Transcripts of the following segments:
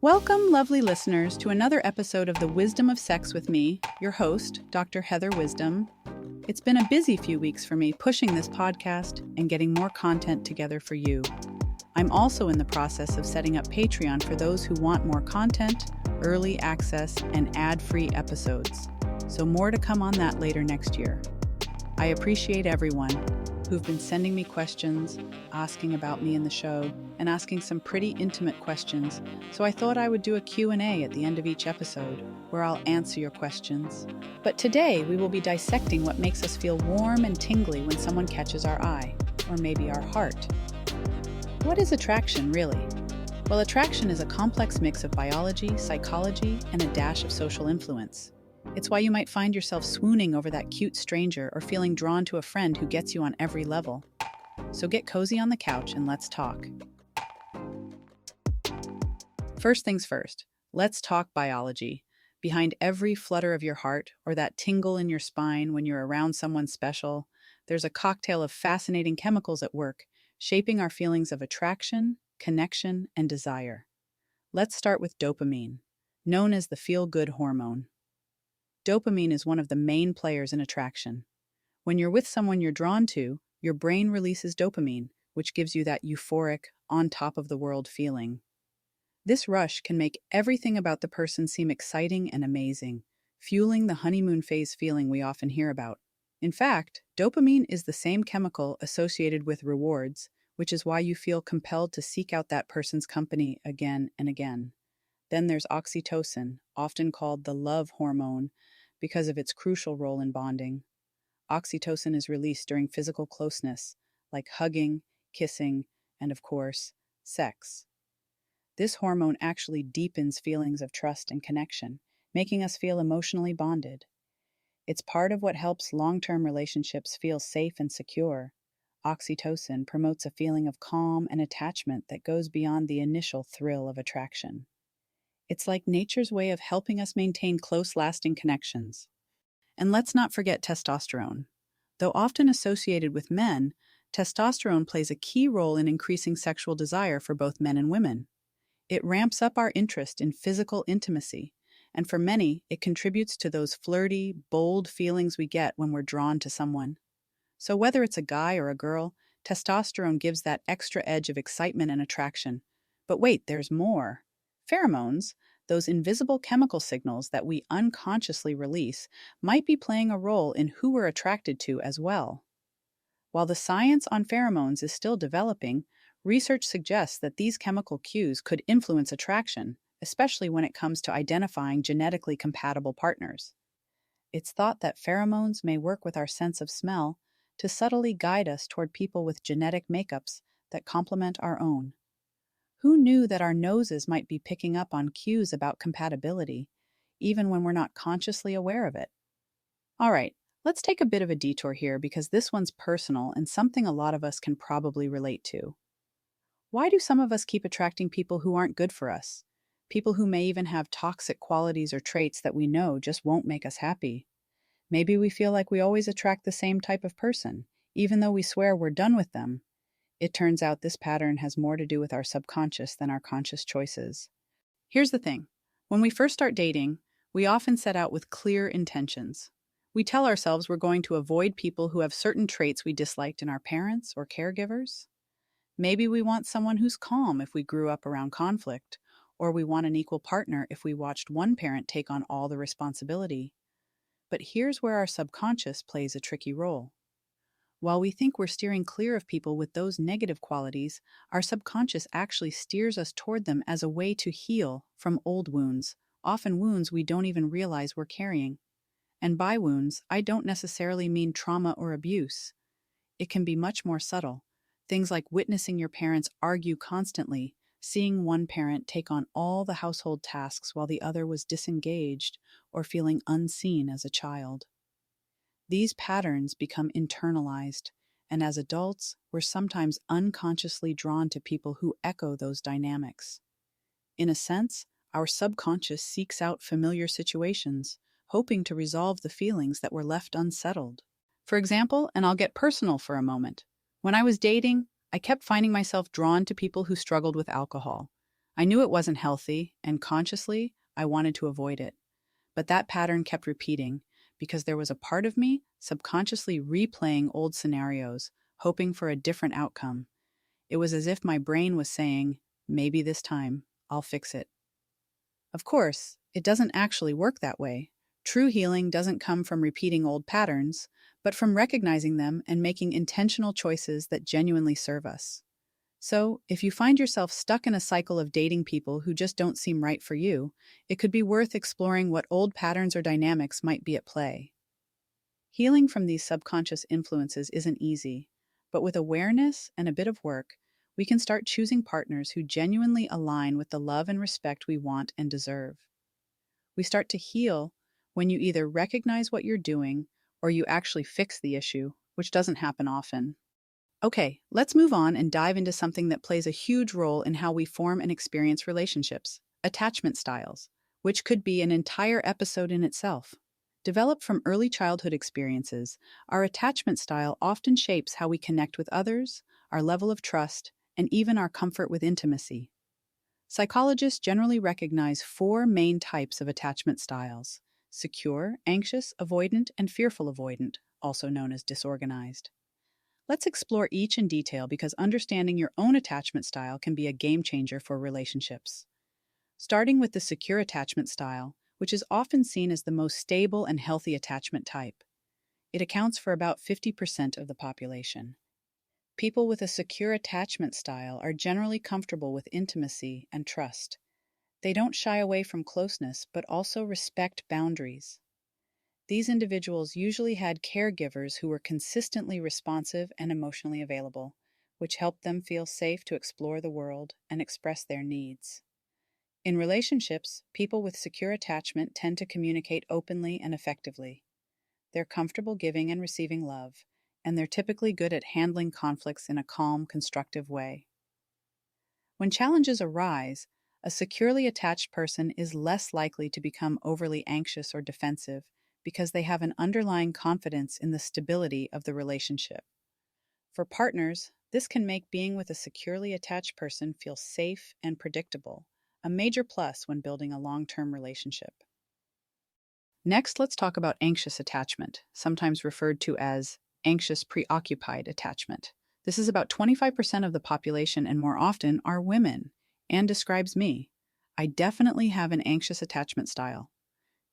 Welcome, lovely listeners, to another episode of The Wisdom of Sex with me, your host, Dr. Heather Wisdom. It's been a busy few weeks for me pushing this podcast and getting more content together for you. I'm also in the process of setting up Patreon for those who want more content, early access, and ad-free episodes. So more to come on that later next year. I appreciate everyone who've been sending me questions, asking about me in the show, and asking some pretty intimate questions, so I thought I would do a Q&A at the end of each episode, where I'll answer your questions. But today, we will be dissecting what makes us feel warm and tingly when someone catches our eye, or maybe our heart. What is attraction, really? Well, attraction is a complex mix of biology, psychology, and a dash of social influence. It's why you might find yourself swooning over that cute stranger or feeling drawn to a friend who gets you on every level. So get cozy on the couch and let's talk. First things first, let's talk biology. Behind every flutter of your heart or that tingle in your spine when you're around someone special, there's a cocktail of fascinating chemicals at work, shaping our feelings of attraction, connection, and desire. Let's start with dopamine, known as the feel-good hormone. Dopamine is one of the main players in attraction. When you're with someone you're drawn to, your brain releases dopamine, which gives you that euphoric, on-top-of-the-world feeling. This rush can make everything about the person seem exciting and amazing, fueling the honeymoon phase feeling we often hear about. In fact, dopamine is the same chemical associated with rewards, which is why you feel compelled to seek out that person's company again and again. Then there's oxytocin, often called the love hormone, because of its crucial role in bonding. Oxytocin is released during physical closeness, like hugging, kissing, and of course, sex. This hormone actually deepens feelings of trust and connection, making us feel emotionally bonded. It's part of what helps long-term relationships feel safe and secure. Oxytocin promotes a feeling of calm and attachment that goes beyond the initial thrill of attraction. It's like nature's way of helping us maintain close, lasting connections. And let's not forget testosterone. Though often associated with men, testosterone plays a key role in increasing sexual desire for both men and women. It ramps up our interest in physical intimacy, and for many, it contributes to those flirty, bold feelings we get when we're drawn to someone. So whether it's a guy or a girl, testosterone gives that extra edge of excitement and attraction. But wait, there's more. Pheromones, those invisible chemical signals that we unconsciously release, might be playing a role in who we're attracted to as well. While the science on pheromones is still developing, research suggests that these chemical cues could influence attraction, especially when it comes to identifying genetically compatible partners. It's thought that pheromones may work with our sense of smell to subtly guide us toward people with genetic makeups that complement our own. Who knew that our noses might be picking up on cues about compatibility, even when we're not consciously aware of it? All right, let's take a bit of a detour here because this one's personal and something a lot of us can probably relate to. Why do some of us keep attracting people who aren't good for us? People who may even have toxic qualities or traits that we know just won't make us happy. Maybe we feel like we always attract the same type of person, even though we swear we're done with them. It turns out this pattern has more to do with our subconscious than our conscious choices. Here's the thing. When we first start dating, we often set out with clear intentions. We tell ourselves we're going to avoid people who have certain traits we disliked in our parents or caregivers. Maybe we want someone who's calm if we grew up around conflict, or we want an equal partner if we watched one parent take on all the responsibility. But here's where our subconscious plays a tricky role. While we think we're steering clear of people with those negative qualities, our subconscious actually steers us toward them as a way to heal from old wounds, often wounds we don't even realize we're carrying. And by wounds, I don't necessarily mean trauma or abuse. It can be much more subtle. Things like witnessing your parents argue constantly, seeing one parent take on all the household tasks while the other was disengaged, or feeling unseen as a child. These patterns become internalized, and as adults, we're sometimes unconsciously drawn to people who echo those dynamics. In a sense, our subconscious seeks out familiar situations, hoping to resolve the feelings that were left unsettled. For example, and I'll get personal for a moment, when I was dating, I kept finding myself drawn to people who struggled with alcohol. I knew it wasn't healthy, and consciously, I wanted to avoid it. But that pattern kept repeating because there was a part of me subconsciously replaying old scenarios, hoping for a different outcome. It was as if my brain was saying, maybe this time, I'll fix it. Of course, it doesn't actually work that way. True healing doesn't come from repeating old patterns, but from recognizing them and making intentional choices that genuinely serve us. So, if you find yourself stuck in a cycle of dating people who just don't seem right for you, it could be worth exploring what old patterns or dynamics might be at play. Healing from these subconscious influences isn't easy, but with awareness and a bit of work, we can start choosing partners who genuinely align with the love and respect we want and deserve. We start to heal when you either recognize what you're doing or you actually fix the issue, which doesn't happen often. Okay, let's move on and dive into something that plays a huge role in how we form and experience relationships: attachment styles, which could be an entire episode in itself. Developed from early childhood experiences, our attachment style often shapes how we connect with others, our level of trust, and even our comfort with intimacy. Psychologists generally recognize four main types of attachment styles: secure, anxious, avoidant, and fearful avoidant, also known as disorganized. Let's explore each in detail because understanding your own attachment style can be a game changer for relationships. Starting with the secure attachment style, which is often seen as the most stable and healthy attachment type. It accounts for about 50% of the population. People with a secure attachment style are generally comfortable with intimacy and trust. They don't shy away from closeness, but also respect boundaries. These individuals usually had caregivers who were consistently responsive and emotionally available, which helped them feel safe to explore the world and express their needs. In relationships, people with secure attachment tend to communicate openly and effectively. They're comfortable giving and receiving love, and they're typically good at handling conflicts in a calm, constructive way. When challenges arise, a securely attached person is less likely to become overly anxious or defensive because they have an underlying confidence in the stability of the relationship. For partners, this can make being with a securely attached person feel safe and predictable, a major plus when building a long-term relationship. Next, let's talk about anxious attachment, sometimes referred to as anxious preoccupied attachment. This is about 25% of the population and more often are women, and describes me. I definitely have an anxious attachment style.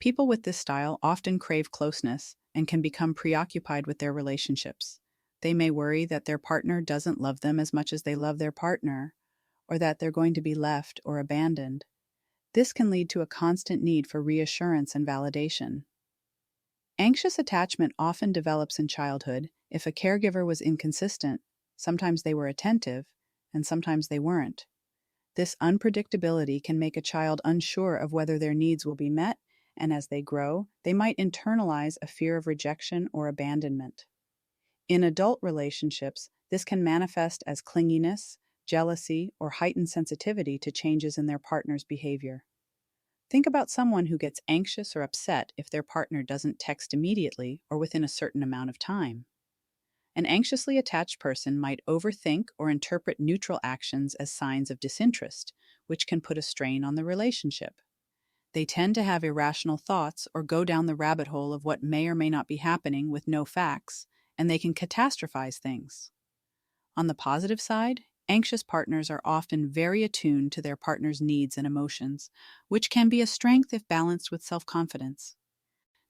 People with this style often crave closeness and can become preoccupied with their relationships. They may worry that their partner doesn't love them as much as they love their partner, or that they're going to be left or abandoned. This can lead to a constant need for reassurance and validation. Anxious attachment often develops in childhood if a caregiver was inconsistent. Sometimes they were attentive, and sometimes they weren't. This unpredictability can make a child unsure of whether their needs will be met, and as they grow, they might internalize a fear of rejection or abandonment. In adult relationships, this can manifest as clinginess, jealousy, or heightened sensitivity to changes in their partner's behavior. Think about someone who gets anxious or upset if their partner doesn't text immediately or within a certain amount of time. An anxiously attached person might overthink or interpret neutral actions as signs of disinterest, which can put a strain on the relationship. They tend to have irrational thoughts or go down the rabbit hole of what may or may not be happening with no facts, and they can catastrophize things. On the positive side, anxious partners are often very attuned to their partner's needs and emotions, which can be a strength if balanced with self-confidence.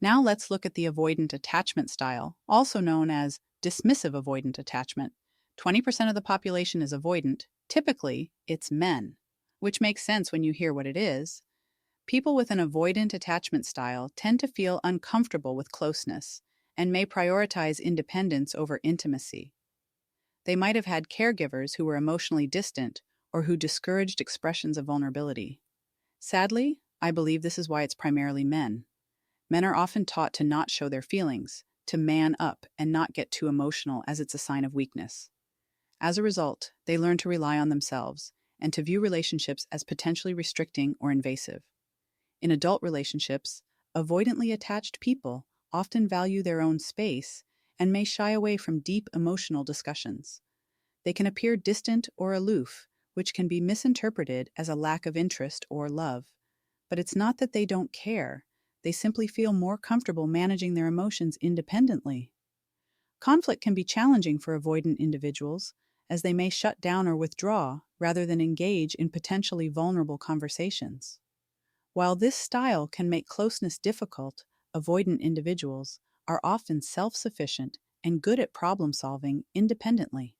Now let's look at the avoidant attachment style, also known as dismissive avoidant attachment. 20% of the population is avoidant. Typically, it's men, which makes sense when you hear what it is. People with an avoidant attachment style tend to feel uncomfortable with closeness and may prioritize independence over intimacy. They might have had caregivers who were emotionally distant or who discouraged expressions of vulnerability. Sadly, I believe this is why it's primarily men. Men are often taught to not show their feelings, to man up and not get too emotional as it's a sign of weakness. As a result, they learn to rely on themselves and to view relationships as potentially restricting or invasive. In adult relationships, avoidantly attached people often value their own space and may shy away from deep emotional discussions. They can appear distant or aloof, which can be misinterpreted as a lack of interest or love. But it's not that they don't care, they simply feel more comfortable managing their emotions independently. Conflict can be challenging for avoidant individuals, as they may shut down or withdraw rather than engage in potentially vulnerable conversations. While this style can make closeness difficult, avoidant individuals are often self sufficient and good at problem solving independently.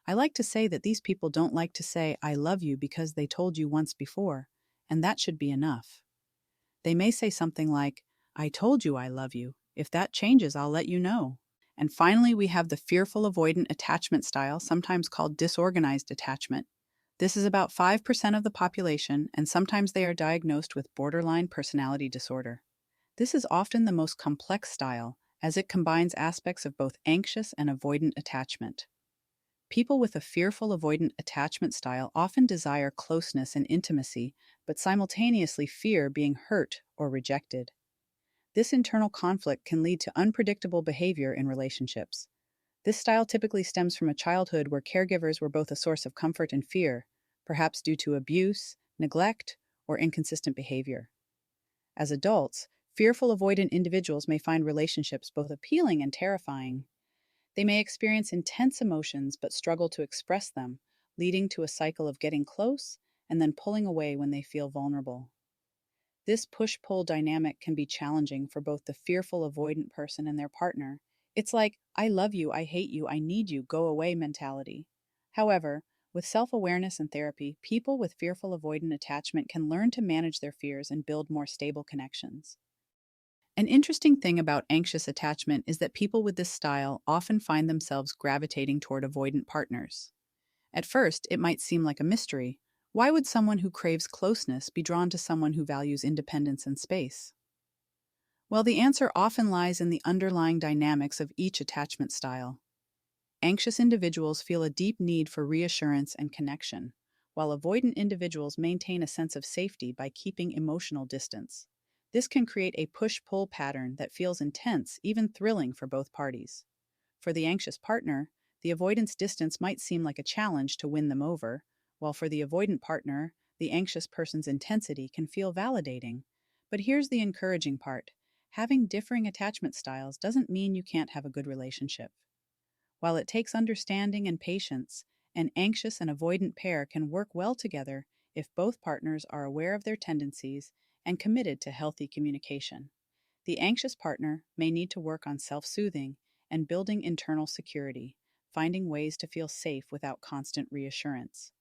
I like to say that these people don't like to say, I love you because they told you once before, and that should be enough. They may say something like, I told you I love you. If that changes, I'll let you know. And finally, we have the fearful avoidant attachment style, sometimes called disorganized attachment. This is about 5% of the population, and sometimes they are diagnosed with borderline personality disorder. This is often the most complex style, as it combines aspects of both anxious and avoidant attachment. People with a fearful avoidant attachment style often desire closeness and intimacy, but simultaneously fear being hurt or rejected. This internal conflict can lead to unpredictable behavior in relationships. This style typically stems from a childhood where caregivers were both a source of comfort and fear, perhaps due to abuse, neglect, or inconsistent behavior. As adults, fearful avoidant individuals may find relationships both appealing and terrifying. They may experience intense emotions but struggle to express them, leading to a cycle of getting close and then pulling away when they feel vulnerable. This push-pull dynamic can be challenging for both the fearful avoidant person and their partner. It's like, I love you, I hate you, I need you, go away mentality. However, with self-awareness and therapy, people with fearful avoidant attachment can learn to manage their fears and build more stable connections. An interesting thing about anxious attachment is that people with this style often find themselves gravitating toward avoidant partners. At first, it might seem like a mystery. Why would someone who craves closeness be drawn to someone who values independence and space? Well, the answer often lies in the underlying dynamics of each attachment style. Anxious individuals feel a deep need for reassurance and connection, while avoidant individuals maintain a sense of safety by keeping emotional distance. This can create a push-pull pattern that feels intense, even thrilling for both parties. For the anxious partner, the avoidance distance might seem like a challenge to win them over, while for the avoidant partner, the anxious person's intensity can feel validating. But here's the encouraging part. Having differing attachment styles doesn't mean you can't have a good relationship. While it takes understanding and patience, an anxious and avoidant pair can work well together if both partners are aware of their tendencies and committed to healthy communication. The anxious partner may need to work on self-soothing and building internal security, finding ways to feel safe without constant reassurance.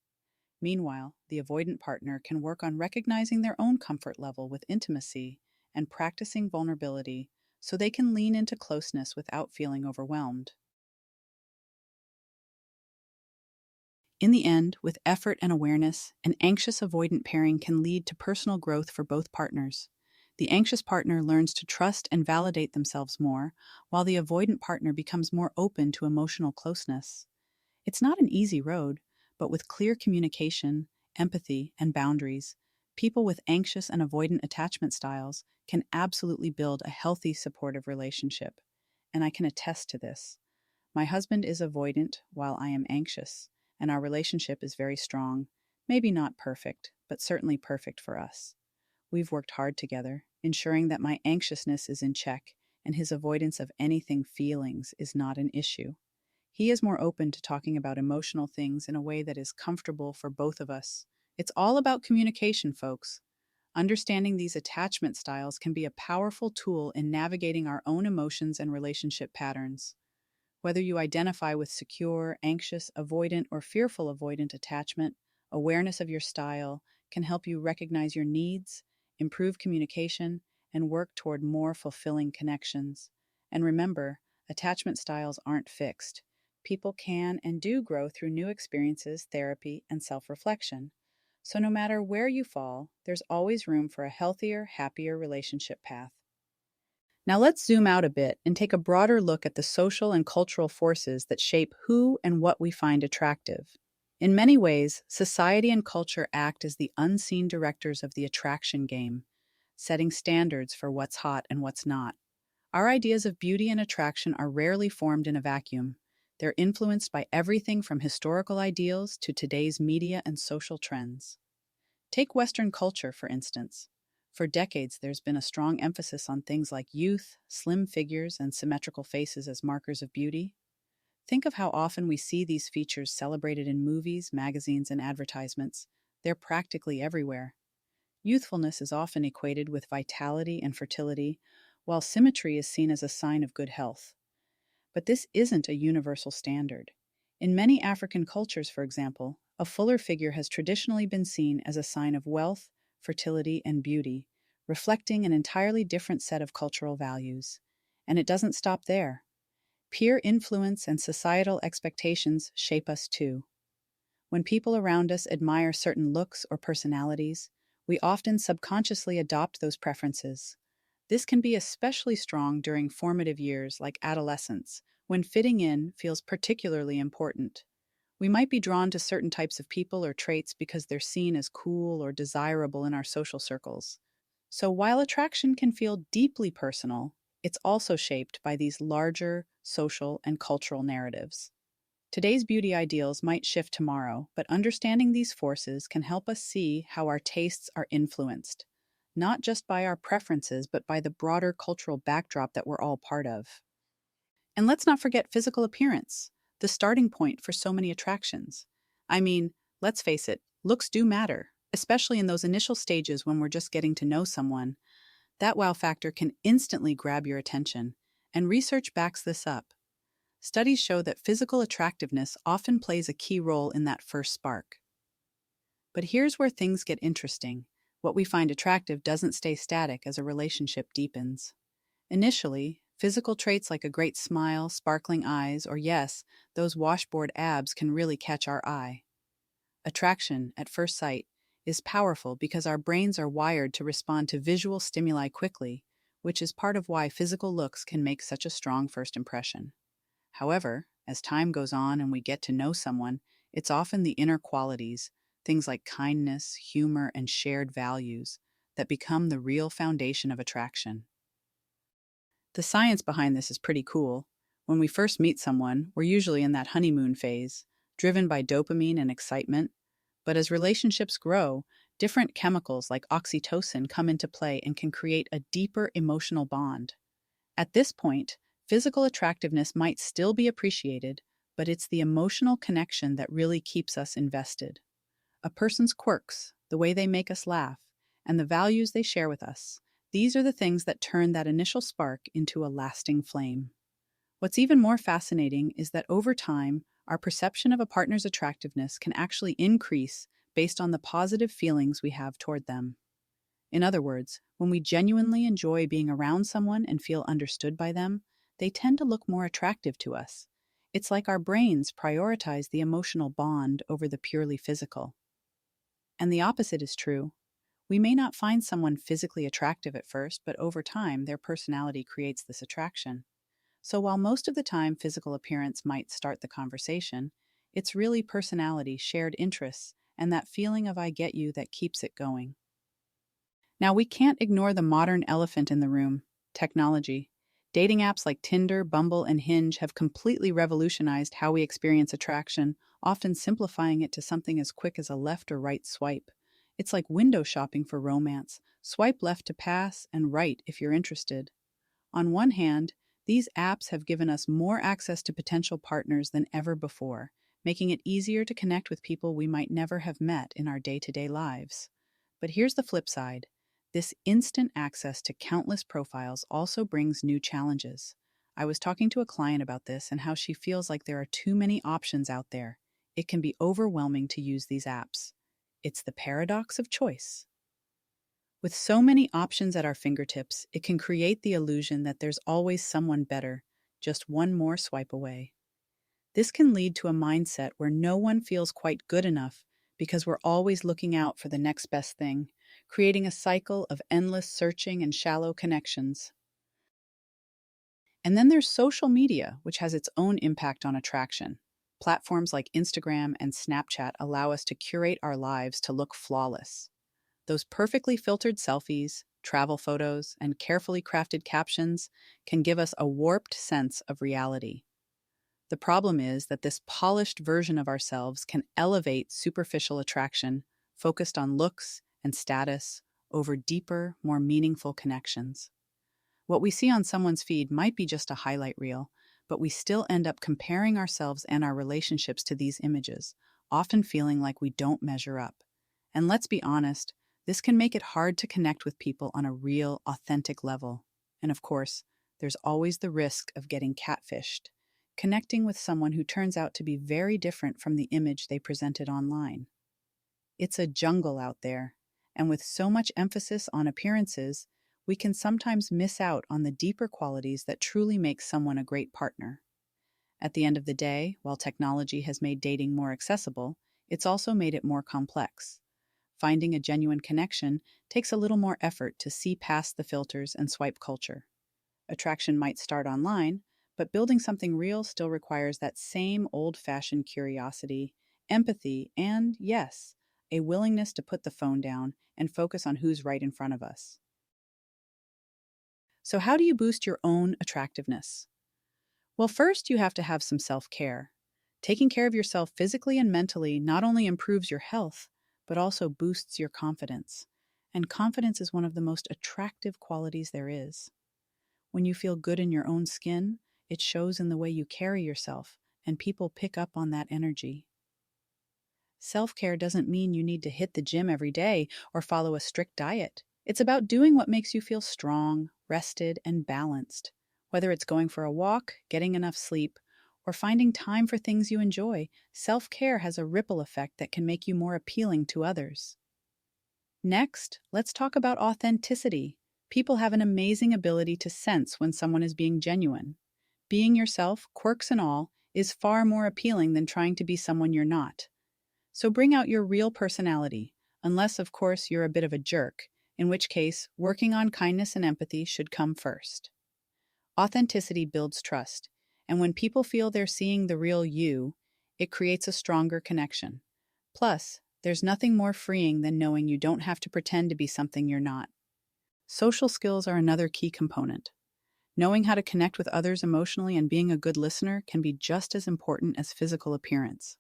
Meanwhile, the avoidant partner can work on recognizing their own comfort level with intimacy and practicing vulnerability so they can lean into closeness without feeling overwhelmed. In the end, with effort and awareness, an anxious avoidant pairing can lead to personal growth for both partners. The anxious partner learns to trust and validate themselves more, while the avoidant partner becomes more open to emotional closeness. It's not an easy road, but with clear communication, empathy, and boundaries, people with anxious and avoidant attachment styles can absolutely build a healthy, supportive relationship. And I can attest to this. My husband is avoidant while I am anxious, and our relationship is very strong. Maybe not perfect, but certainly perfect for us. We've worked hard together, ensuring that my anxiousness is in check and his avoidance of anything feelings is not an issue. He is more open to talking about emotional things in a way that is comfortable for both of us. It's all about communication, folks. Understanding these attachment styles can be a powerful tool in navigating our own emotions and relationship patterns. Whether you identify with secure, anxious, avoidant, or fearful avoidant attachment, awareness of your style can help you recognize your needs, improve communication, and work toward more fulfilling connections. And remember, attachment styles aren't fixed. People can and do grow through new experiences, therapy, and self-reflection. So no matter where you fall, there's always room for a healthier, happier relationship path. Now let's zoom out a bit and take a broader look at the social and cultural forces that shape who and what we find attractive. In many ways, society and culture act as the unseen directors of the attraction game, setting standards for what's hot and what's not. Our ideas of beauty and attraction are rarely formed in a vacuum. They're influenced by everything from historical ideals to today's media and social trends. Take Western culture, for instance. For decades, there's been a strong emphasis on things like youth, slim figures, and symmetrical faces as markers of beauty. Think of how often we see these features celebrated in movies, magazines, and advertisements. They're practically everywhere. Youthfulness is often equated with vitality and fertility, while symmetry is seen as a sign of good health. But this isn't a universal standard. In many African cultures, for example, a fuller figure has traditionally been seen as a sign of wealth, fertility, and beauty, reflecting an entirely different set of cultural values. And it doesn't stop there. Peer influence and societal expectations shape us too. When people around us admire certain looks or personalities, we often subconsciously adopt those preferences. This can be especially strong during formative years like adolescence, when fitting in feels particularly important. We might be drawn to certain types of people or traits because they're seen as cool or desirable in our social circles. So while attraction can feel deeply personal, it's also shaped by these larger social and cultural narratives. Today's beauty ideals might shift tomorrow, but understanding these forces can help us see how our tastes are influenced, not just by our preferences, but by the broader cultural backdrop that we're all part of. And let's not forget physical appearance, the starting point for so many attractions. I mean, let's face it, looks do matter, especially in those initial stages when we're just getting to know someone. That wow factor can instantly grab your attention, and research backs this up. Studies show that physical attractiveness often plays a key role in that first spark. But here's where things get interesting. What we find attractive doesn't stay static as a relationship deepens. Initially, physical traits like a great smile, sparkling eyes, or yes, those washboard abs can really catch our eye. Attraction, at first sight, is powerful because our brains are wired to respond to visual stimuli quickly, which is part of why physical looks can make such a strong first impression. However, as time goes on and we get to know someone, it's often the inner qualities, things like kindness, humor, and shared values, that become the real foundation of attraction. The science behind this is pretty cool. When we first meet someone, we're usually in that honeymoon phase, driven by dopamine and excitement. But as relationships grow, different chemicals like oxytocin come into play and can create a deeper emotional bond. At this point, physical attractiveness might still be appreciated, but it's the emotional connection that really keeps us invested. A person's quirks, the way they make us laugh, and the values they share with us, these are the things that turn that initial spark into a lasting flame. What's even more fascinating is that over time, our perception of a partner's attractiveness can actually increase based on the positive feelings we have toward them. In other words, when we genuinely enjoy being around someone and feel understood by them, they tend to look more attractive to us. It's like our brains prioritize the emotional bond over the purely physical. And the opposite is true. We may not find someone physically attractive at first, but over time, their personality creates this attraction. So while most of the time physical appearance might start the conversation, it's really personality, shared interests, and that feeling of I get you that keeps it going. Now, we can't ignore the modern elephant in the room, technology. Dating apps like Tinder, Bumble, and Hinge have completely revolutionized how we experience attraction, often simplifying it to something as quick as a left or right swipe. It's like window shopping for romance. Swipe left to pass, and right if you're interested. On one hand, these apps have given us more access to potential partners than ever before, making it easier to connect with people we might never have met in our day-to-day lives. But here's the flip side. This instant access to countless profiles also brings new challenges. I was talking to a client about this and how she feels like there are too many options out there. It can be overwhelming to use these apps. It's the paradox of choice. With so many options at our fingertips, it can create the illusion that there's always someone better, just one more swipe away. This can lead to a mindset where no one feels quite good enough because we're always looking out for the next best thing, creating a cycle of endless searching and shallow connections. And then there's social media, which has its own impact on attraction. Platforms like Instagram and Snapchat allow us to curate our lives to look flawless. Those perfectly filtered selfies, travel photos, and carefully crafted captions can give us a warped sense of reality. The problem is that this polished version of ourselves can elevate superficial attraction, focused on looks and status, over deeper, more meaningful connections. What we see on someone's feed might be just a highlight reel, but we still end up comparing ourselves and our relationships to these images, often feeling like we don't measure up. And let's be honest, this can make it hard to connect with people on a real, authentic level. And of course, there's always the risk of getting catfished, connecting with someone who turns out to be very different from the image they presented online. It's a jungle out there, and with so much emphasis on appearances, we can sometimes miss out on the deeper qualities that truly make someone a great partner. At the end of the day, while technology has made dating more accessible, it's also made it more complex. Finding a genuine connection takes a little more effort to see past the filters and swipe culture. Attraction might start online, but building something real still requires that same old-fashioned curiosity, empathy, and, yes, a willingness to put the phone down and focus on who's right in front of us. So, how do you boost your own attractiveness? Well, first, you have to have some self care. Taking care of yourself physically and mentally not only improves your health, but also boosts your confidence. And confidence is one of the most attractive qualities there is. When you feel good in your own skin, it shows in the way you carry yourself, and people pick up on that energy. Self care doesn't mean you need to hit the gym every day or follow a strict diet. It's about doing what makes you feel strong, rested, and balanced. Whether it's going for a walk, getting enough sleep, or finding time for things you enjoy, self care has a ripple effect that can make you more appealing to others. Next, let's talk about authenticity. People have an amazing ability to sense when someone is being genuine. Being yourself, quirks and all, is far more appealing than trying to be someone you're not. So bring out your real personality, unless, of course, you're a bit of a jerk, in which case, working on kindness and empathy should come first. Authenticity builds trust, and when people feel they're seeing the real you, it creates a stronger connection. Plus, there's nothing more freeing than knowing you don't have to pretend to be something you're not. Social skills are another key component. Knowing how to connect with others emotionally and being a good listener can be just as important as physical appearance.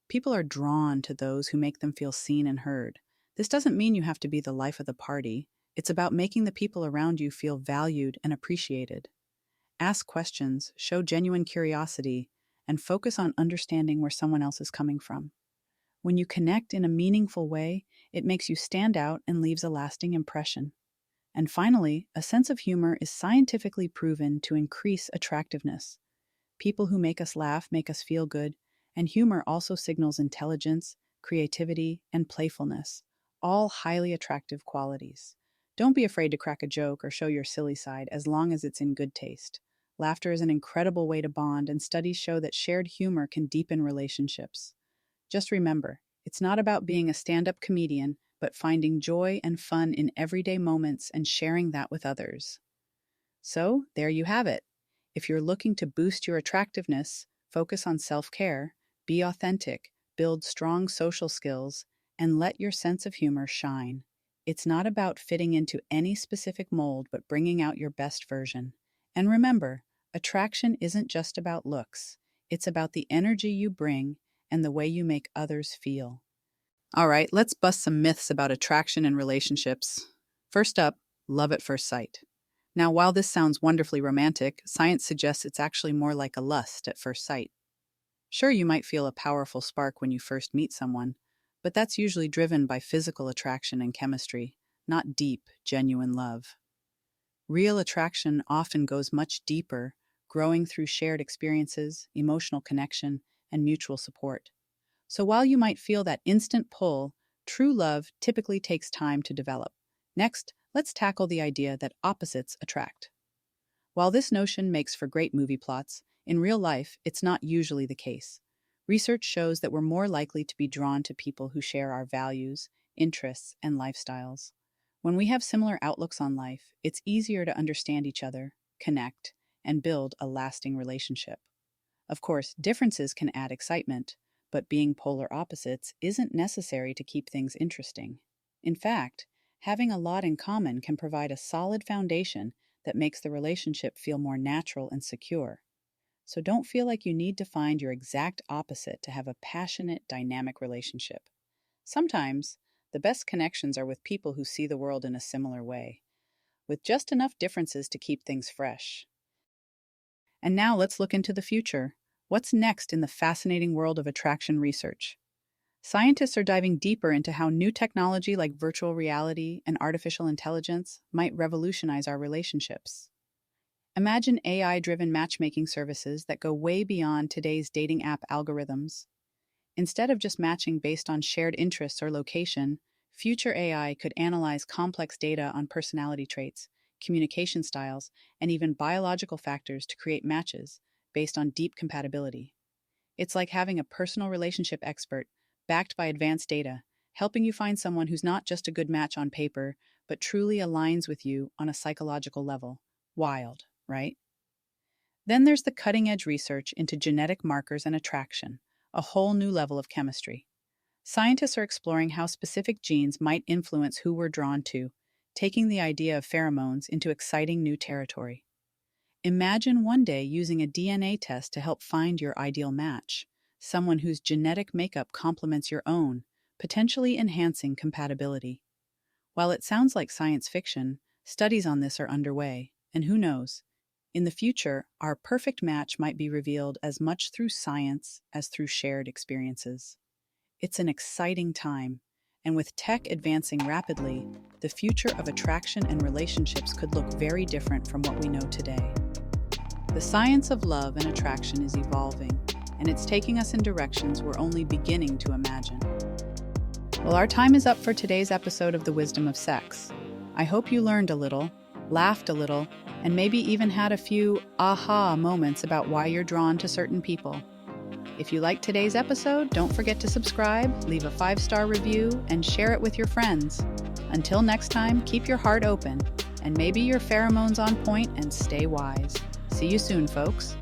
People are drawn to those who make them feel seen and heard. This doesn't mean you have to be the life of the party. It's about making the people around you feel valued and appreciated. Ask questions, show genuine curiosity, and focus on understanding where someone else is coming from. When you connect in a meaningful way, it makes you stand out and leaves a lasting impression. And finally, a sense of humor is scientifically proven to increase attractiveness. People who make us laugh make us feel good, and humor also signals intelligence, creativity, and playfulness, all highly attractive qualities. Don't be afraid to crack a joke or show your silly side as long as it's in good taste. Laughter is an incredible way to bond, and studies show that shared humor can deepen relationships. Just remember, it's not about being a stand-up comedian, but finding joy and fun in everyday moments and sharing that with others. So, there you have it. If you're looking to boost your attractiveness, focus on self-care, be authentic, build strong social skills, and let your sense of humor shine. It's not about fitting into any specific mold, but bringing out your best version. And remember, attraction isn't just about looks. It's about the energy you bring and the way you make others feel. All right, let's bust some myths about attraction and relationships. First up, love at first sight. Now, while this sounds wonderfully romantic, science suggests it's actually more like a lust at first sight. Sure, you might feel a powerful spark when you first meet someone, but that's usually driven by physical attraction and chemistry, not deep, genuine love. Real attraction often goes much deeper, growing through shared experiences, emotional connection, and mutual support. So while you might feel that instant pull, true love typically takes time to develop. Next, let's tackle the idea that opposites attract. While this notion makes for great movie plots, in real life, it's not usually the case. Research shows that we're more likely to be drawn to people who share our values, interests, and lifestyles. When we have similar outlooks on life, it's easier to understand each other, connect, and build a lasting relationship. Of course, differences can add excitement, but being polar opposites isn't necessary to keep things interesting. In fact, having a lot in common can provide a solid foundation that makes the relationship feel more natural and secure. So don't feel like you need to find your exact opposite to have a passionate, dynamic relationship. Sometimes, the best connections are with people who see the world in a similar way, with just enough differences to keep things fresh. And now let's look into the future. What's next in the fascinating world of attraction research? Scientists are diving deeper into how new technology like virtual reality and artificial intelligence might revolutionize our relationships. Imagine AI-driven matchmaking services that go way beyond today's dating app algorithms. Instead of just matching based on shared interests or location, future AI could analyze complex data on personality traits, communication styles, and even biological factors to create matches based on deep compatibility. It's like having a personal relationship expert backed by advanced data, helping you find someone who's not just a good match on paper, but truly aligns with you on a psychological level. Wild, right? Then there's the cutting-edge research into genetic markers and attraction, a whole new level of chemistry. Scientists are exploring how specific genes might influence who we're drawn to, taking the idea of pheromones into exciting new territory. Imagine one day using a DNA test to help find your ideal match, someone whose genetic makeup complements your own, potentially enhancing compatibility. While it sounds like science fiction, studies on this are underway, and who knows? In the future, our perfect match might be revealed as much through science as through shared experiences. It's an exciting time, and with tech advancing rapidly, the future of attraction and relationships could look very different from what we know today. The science of love and attraction is evolving, and it's taking us in directions we're only beginning to imagine. Well, our time is up for today's episode of The Wisdom of Sex. I hope you learned a little, laughed a little, and maybe even had a few aha moments about why you're drawn to certain people. If you liked today's episode, don't forget to subscribe, leave a 5-star review, and share it with your friends. Until next time, keep your heart open, and maybe your pheromones on point, and stay wise. See you soon, folks.